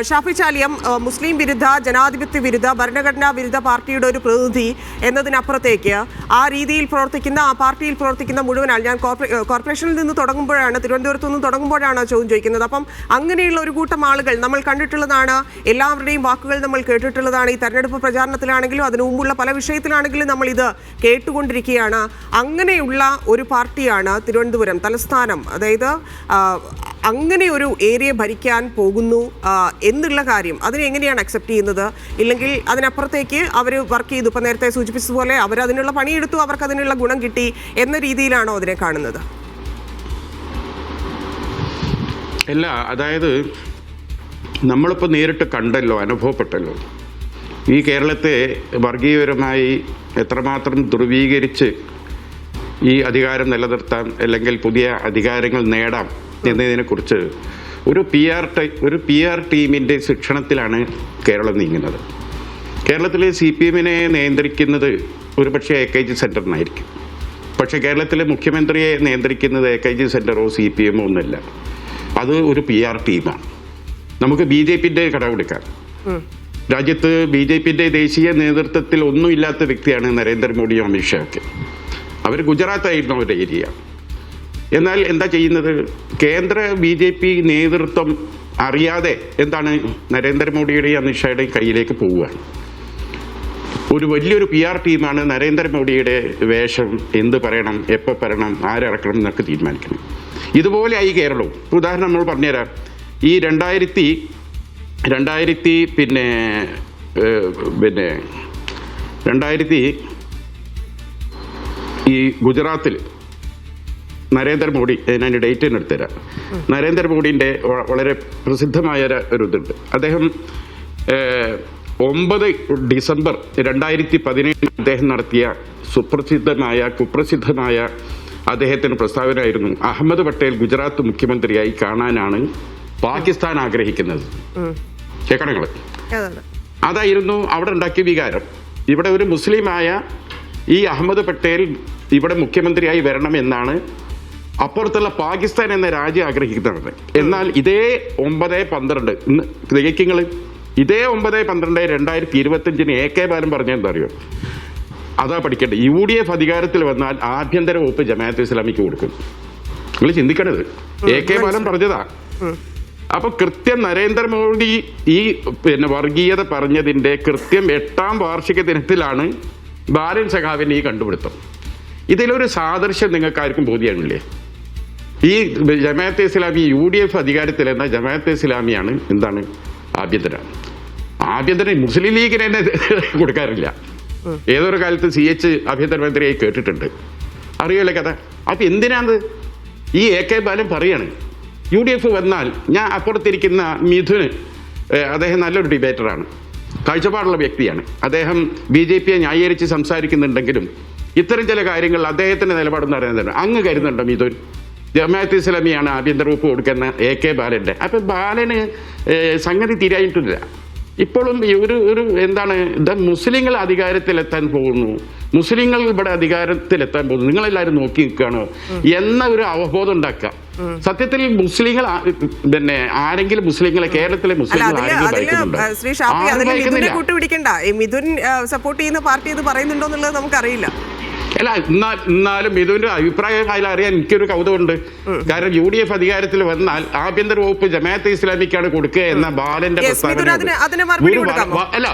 ഷാഫി ചാലിയം മുസ്ലിം വിരുദ്ധ, ജനാധിപത്യ വിരുദ്ധ, ഭരണഘടനാ വിരുദ്ധ പാർട്ടിയുടെ ഒരു പ്രതിനിധി എന്നതിനപ്പുറത്തേക്ക് ആ രീതിയിൽ പ്രവർത്തിക്കുന്ന, ആ പാർട്ടിയിൽ പ്രവർത്തിക്കുന്ന മുഴുവൻ ആൾ, ഞാൻ കോർപ്പറേഷനിൽ നിന്ന് തുടങ്ങുമ്പോഴാണ്, തിരുവനന്തപുരത്ത് നിന്ന് തുടങ്ങുമ്പോഴാണ് ചോദ്യം ചോദിക്കുന്നത്. അപ്പം അങ്ങനെയുള്ള ഒരു കൂട്ടം ആളുകൾ നമ്മൾ കണ്ടിട്ടുള്ളതാണ്, എല്ലാവരുടെയും വാക്കുകൾ നമ്മൾ കേട്ടിട്ടുള്ളതാണ്. ഈ തെരഞ്ഞെടുപ്പ് പ്രചാരണത്തിലാണെങ്കിലും അതിനു മുമ്പുള്ള പല വിഷയത്തിലാണെങ്കിലും നമ്മൾ ഇത് കേട്ടുകൊണ്ടിരിക്കുകയാണ്. അങ്ങനെയുള്ള ഒരു പാർട്ടിയാണ് തിരുവനന്തപുരം തലസ്ഥാനം. അതായത് അങ്ങനെ ഒരു ഏരിയ ഭരിക്കാൻ പോകുന്നു എന്നുള്ള കാര്യം അതിനെ എങ്ങനെയാണ് അക്സെപ്റ്റ് ചെയ്യുന്നത്? ഇല്ലെങ്കിൽ അതിനപ്പുറത്തേക്ക് അവർ വർക്ക് ചെയ്തു, ഇപ്പം നേരത്തെ സൂചിപ്പിച്ചതുപോലെ അവരതിനുള്ള പണിയെടുത്തു, അവർക്ക് അതിനുള്ള ഗുണം കിട്ടി എന്ന രീതിയിലാണോ അതിനെ കാണുന്നത്? അല്ല, അതായത് നമ്മളിപ്പോൾ നേരിട്ട് കണ്ടല്ലോ, അനുഭവപ്പെട്ടല്ലോ, ഈ കേരളത്തെ വർഗീയപരമായി എത്രമാത്രം ധ്രുവീകരിച്ച് ഈ അധികാരം നിലനിർത്താം അല്ലെങ്കിൽ പുതിയ അധികാരങ്ങൾ നേടാം എന്നതിനെക്കുറിച്ച് ഒരു പി ആർ ടീമിൻ്റെ ശിക്ഷണത്തിലാണ് കേരളം നീങ്ങുന്നത്. കേരളത്തിലെ CPM-നെ നിയന്ത്രിക്കുന്നത് ഒരുപക്ഷെ AKG സെൻറ്ററിനായിരിക്കും. പക്ഷേ കേരളത്തിലെ മുഖ്യമന്ത്രിയെ നിയന്ത്രിക്കുന്നത് AKG സെൻറ്ററോ CPM-ഓ ഒന്നുമല്ല. അത് ഒരു PR ടീമാണ്. നമുക്ക് BJP-ൻ്റെ കടമെടുക്കാം. രാജ്യത്ത് BJP-ൻ്റെ ദേശീയ നേതൃത്വത്തിൽ ഒന്നുമില്ലാത്ത വ്യക്തിയാണ് നരേന്ദ്രമോദിയും അമിത്ഷായൊക്കെ. അവർ ഗുജറാത്തായിരുന്നു അവരുടെ ഏരിയ. എന്നാൽ എന്താ ചെയ്യുന്നത്? കേന്ദ്ര BJP നേതൃത്വം അറിയാതെ എന്താണ് നരേന്ദ്രമോദിയുടെയും അമിത്ഷായുടെയും കയ്യിലേക്ക് പോവുകയാണ്. ഒരു വലിയൊരു PR ടീമാണ് നരേന്ദ്രമോദിയുടെ വേഷം, എന്ത് പറയണം, എപ്പോൾ പറയണം, ആരിറക്കണം എന്നൊക്കെ തീരുമാനിക്കണം. ഇതുപോലെ ആയി കേരളവും. ഉദാഹരണം നമ്മൾ പറഞ്ഞുതരാം. ഈ 2000 ഈ ഗുജറാത്തിൽ നരേന്ദ്രമോദി, ഞാൻ ഡേറ്റ് തന്നെ എടുത്തുതരാം. നരേന്ദ്രമോദിൻ്റെ വളരെ പ്രസിദ്ധമായ ഒരു ഇതുണ്ട്. അദ്ദേഹം 9 ഡിസംബർ 2017 അദ്ദേഹം നടത്തിയ കുപ്രസിദ്ധമായ അദ്ദേഹത്തിന് പ്രസ്താവനയായിരുന്നു, അഹമ്മദ് പട്ടേൽ ഗുജറാത്ത് മുഖ്യമന്ത്രിയായി കാണാനാണ് പാകിസ്ഥാൻ ആഗ്രഹിക്കുന്നത്. കേൾക്കണങ്ങൾ. അതായിരുന്നു അവിടെ ഉണ്ടാക്കിയ വികാരം. ഇവിടെ ഒരു മുസ്ലിമായ ഈ അഹമ്മദ് പട്ടേൽ ഇവിടെ മുഖ്യമന്ത്രിയായി വരണമെന്നാണ് അപ്പുറത്തുള്ള പാകിസ്ഥാൻ എന്ന രാജ്യം ആഗ്രഹിക്കുന്നത്. എന്നാൽ ഇതേ 9/12 തികയ്ക്കുങ്ങൾ ഇതേ 9/12 2025 AK ബാലൻ പറഞ്ഞെന്താ അറിയോ? അതാ പഠിക്കേണ്ടത്. UDF അധികാരത്തിൽ വന്നാൽ ആഭ്യന്തര വകുപ്പ് ജമാഅത്തെ ഇസ്ലാമിക്ക് കൊടുക്കും. നിങ്ങൾ ചിന്തിക്കണത് AK ബാലൻ പറഞ്ഞതാ. അപ്പൊ കൃത്യം നരേന്ദ്രമോദി ഈ വർഗീയത പറഞ്ഞതിന്റെ കൃത്യം 8ാം വാർഷിക ദിനത്തിലാണ് ബാലൻ സഖാവിന്റെ ഈ കണ്ടുപിടുത്തം. ഇതിലൊരു സാദൃശ്യം നിങ്ങൾക്കാർക്കും ബോധ്യമാണില്ലേ? ഈ ജമാഅത്തെ ഇസ്ലാമി UDF അധികാരത്തിൽ എന്ന ജമാഅത്തെ ഇസ്ലാമിയാണ് എന്താണ് ആഭ്യന്തരം മുസ്ലിം ലീഗിന് തന്നെ കൊടുക്കാറില്ല. ഏതൊരു കാലത്ത് CH ആഭ്യന്തരമന്ത്രിയായി കേട്ടിട്ടുണ്ട്. അറിയല്ലേ കഥ? അപ്പൊ എന്തിനാണ് ഈ AK ബാലൻ പറയാണ് UDF വന്നാൽ? ഞാൻ അപ്പുറത്തിരിക്കുന്ന മിഥുന്, അദ്ദേഹം നല്ലൊരു ഡിബേറ്ററാണ്, കാഴ്ചപ്പാടുള്ള വ്യക്തിയാണ്. അദ്ദേഹം BJP-യെ ന്യായീകരിച്ച് സംസാരിക്കുന്നുണ്ടെങ്കിലും ഇത്തരം ചില കാര്യങ്ങൾ അദ്ദേഹത്തിന്റെ നിലപാടെന്ന് പറയുന്നത് അങ്ങ് കരുതുന്നുണ്ടോ? മിഥുൻ ജമാഅത്തെ ഇസ്ലാമിയാണ് ആഭ്യന്തര വകുപ്പ് കൊടുക്കുന്ന AK ബാലന്റെ. അപ്പൊ ബാലന് സംഗതി തിരിയായിട്ടില്ല. ഇപ്പോഴും ഒരു എന്താണ് മുസ്ലിങ്ങൾ അധികാരത്തിലെത്താൻ പോകുന്നു, മുസ്ലിങ്ങൾ ഇവിടെ അധികാരത്തിലെത്താൻ പോകുന്നു, നിങ്ങളെല്ലാവരും നോക്കി നിൽക്കുകയാണോ എന്ന ഒരു അവബോധം ഉണ്ടാക്കുക. സത്യത്തിൽ മുസ്ലിങ്ങൾ ആരെങ്കിലും മുസ്ലിങ്ങളെ കേരളത്തിലെ മുസ്ലിങ്ങൾ മിഥുൻ സപ്പോർട്ട് ചെയ്യുന്ന പാർട്ടി ഇത് പറയുന്നുണ്ടോ എന്നുള്ളത് നമുക്കറിയില്ല. അല്ല, എന്നാലും മിഥുന്റെ അഭിപ്രായം അതിലറിയാൻ എനിക്കൊരു കൗതുകമുണ്ട്. കാരണം UDF അധികാരത്തിൽ വന്നാൽ ആഭ്യന്തര വകുപ്പ് ജമാഅത്തെ ഇസ്ലാമിക്കാണ് കൊടുക്കുക എന്ന ബാലന്റെ പ്രസ്താവന. അല്ല,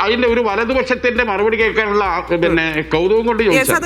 അതിന്റെ ഒരു വലതുപക്ഷത്തിന്റെ മറുപടി കേൾക്കാനുള്ള കൗതുകം കൊണ്ട് ചോദിച്ചാൽ